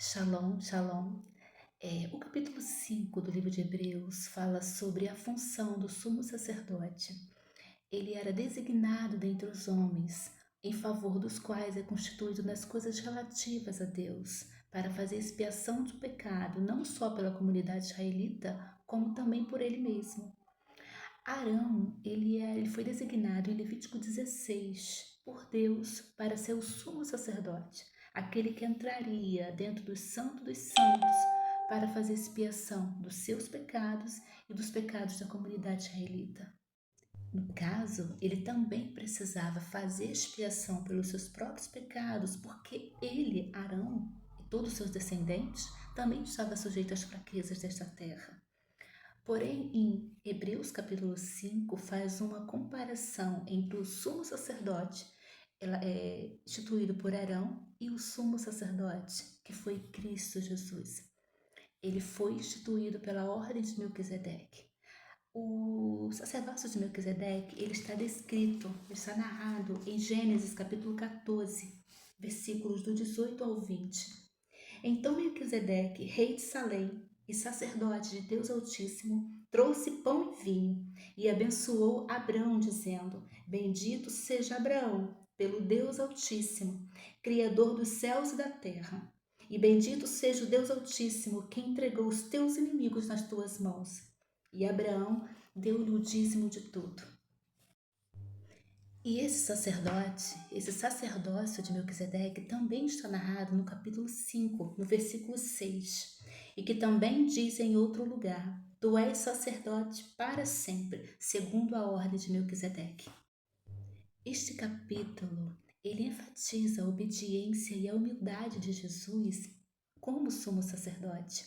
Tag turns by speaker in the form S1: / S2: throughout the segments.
S1: Shalom, shalom. O capítulo 5 do livro de Hebreus fala sobre a função do sumo sacerdote. Ele era designado dentre os homens, em favor dos quais é constituído nas coisas relativas a Deus, para fazer expiação do pecado, não só pela comunidade israelita, como também por ele mesmo. Arão, ele foi designado em Levítico 16 por Deus para ser o sumo sacerdote, aquele que entraria dentro do Santo dos Santos para fazer expiação dos seus pecados e dos pecados da comunidade israelita. No caso, ele também precisava fazer expiação pelos seus próprios pecados, porque ele, Arão, e todos os seus descendentes, também estava sujeito às fraquezas desta terra. Porém, em Hebreus capítulo 5, faz uma comparação entre o sumo sacerdote instituído por Arão e o sumo sacerdote, que foi Cristo Jesus. Ele foi instituído pela ordem de Melquisedeque. O sacerdócio de Melquisedeque, ele está descrito, ele está narrado em Gênesis capítulo 14, versículos do 18 ao 20. Então Melquisedeque, rei de Salém e sacerdote de Deus Altíssimo, trouxe pão e vinho e abençoou Abrão, dizendo: Bendito seja Abraão pelo Deus Altíssimo, Criador dos céus e da terra. E bendito seja o Deus Altíssimo, que entregou os teus inimigos nas tuas mãos. E Abraão deu-lhe o dízimo de tudo. E esse sacerdócio de Melquisedeque também está narrado no capítulo 5, no versículo 6, e que também diz em outro lugar: Tu és sacerdote para sempre, segundo a ordem de Melquisedeque. Este capítulo, ele enfatiza a obediência e a humildade de Jesus como sumo sacerdote.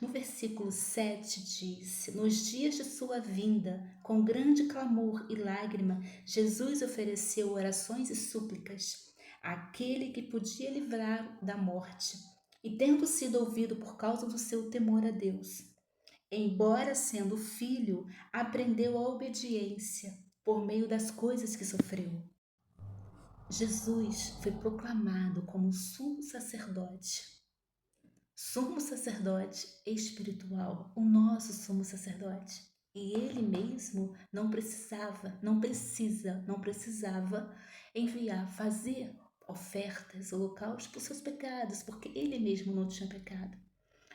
S1: No versículo 7 diz: Nos dias de sua vinda, com grande clamor e lágrima, Jesus ofereceu orações e súplicas àquele que podia livrar da morte, e tendo sido ouvido por causa do seu temor a Deus, embora sendo filho, aprendeu a obediência por meio das coisas que sofreu. Jesus foi proclamado como sumo sacerdote espiritual, o nosso sumo sacerdote. E ele mesmo não precisava fazer ofertas, holocaustos por seus pecados, porque ele mesmo não tinha pecado.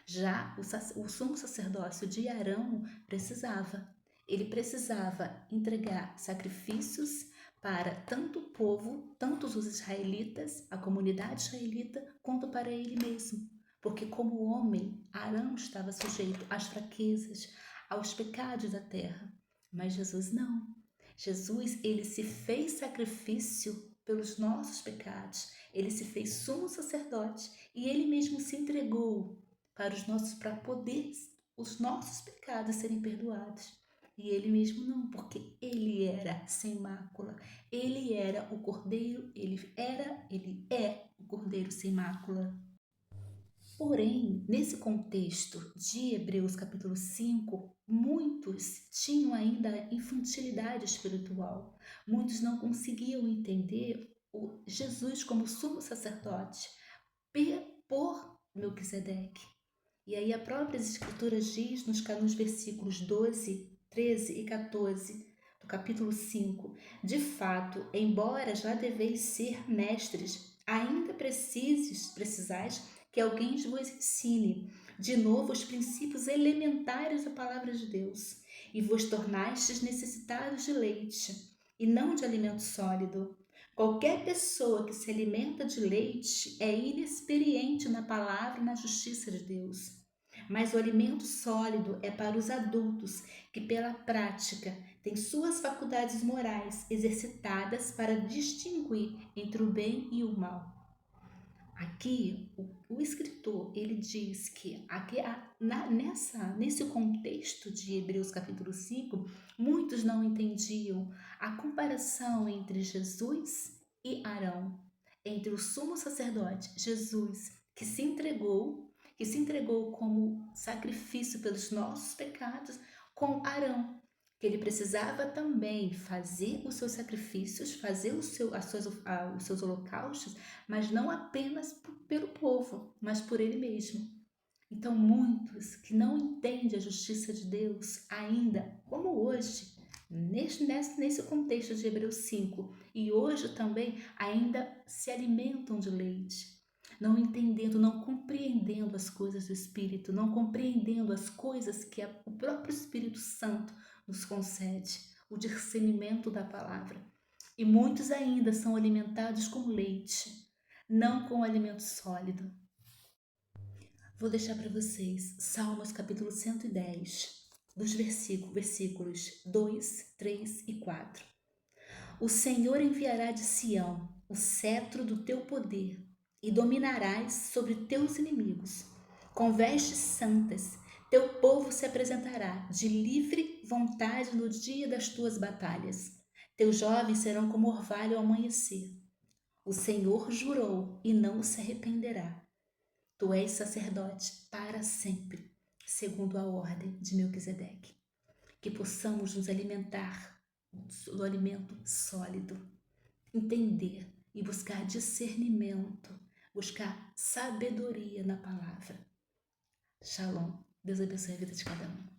S1: Já o sumo sacerdócio de Arão precisava. Ele precisava entregar sacrifícios para tanto o povo, tanto os israelitas, a comunidade israelita, quanto para ele mesmo. Porque como homem, Arão estava sujeito às fraquezas, aos pecados da terra. Mas Jesus não. Jesus, ele se fez sacrifício pelos nossos pecados. Ele se fez sumo sacerdote e ele mesmo se entregou para poder os nossos pecados serem perdoados. E ele mesmo não, porque ele era sem mácula. Ele era o Cordeiro, ele é o Cordeiro sem mácula. Porém, nesse contexto de Hebreus capítulo 5, muitos tinham ainda infantilidade espiritual. Muitos não conseguiam entender o Jesus como sumo sacerdote por Melquisedeque. E aí a própria Escritura diz nos versículos 12, 13 e 14 do capítulo 5, de fato, embora já deveis ser mestres, ainda precisais que alguém vos ensine de novo os princípios elementares da palavra de Deus, e vos tornastes necessitados de leite, e não de alimento sólido. Qualquer pessoa que se alimenta de leite é inexperiente na palavra e na justiça de Deus. Mas o alimento sólido é para os adultos que, pela prática, têm suas faculdades morais exercitadas para distinguir entre o bem e o mal. Aqui, o escritor, ele diz que nesse contexto de Hebreus capítulo 5, muitos não entendiam a comparação entre Jesus e Arão, entre o sumo sacerdote, Jesus, que se entregou como sacrifício pelos nossos pecados, com Arão, que ele precisava também fazer os seus sacrifícios, fazer os seus holocaustos, mas não apenas pelo povo, mas por ele mesmo. Então, muitos que não entendem a justiça de Deus ainda, como hoje, nesse contexto de Hebreus 5, e hoje também ainda se alimentam de leite, não entendendo, não compreendendo as coisas do Espírito, não compreendendo as coisas que o próprio Espírito Santo nos concede, o discernimento da palavra. E muitos ainda são alimentados com leite, não com alimento sólido. Vou deixar para vocês Salmos capítulo 110, dos versículos 2, 3 e 4. O Senhor enviará de Sião o cetro do teu poder e dominarás sobre teus inimigos. Com vestes santas, teu povo se apresentará de livre vontade no dia das tuas batalhas. Teus jovens serão como orvalho ao amanhecer. O Senhor jurou e não se arrependerá. Tu és sacerdote para sempre, segundo a ordem de Melquisedeque. Que possamos nos alimentar do alimento sólido, entender e buscar discernimento, buscar sabedoria na palavra. Shalom. Deus abençoe a vida de cada um.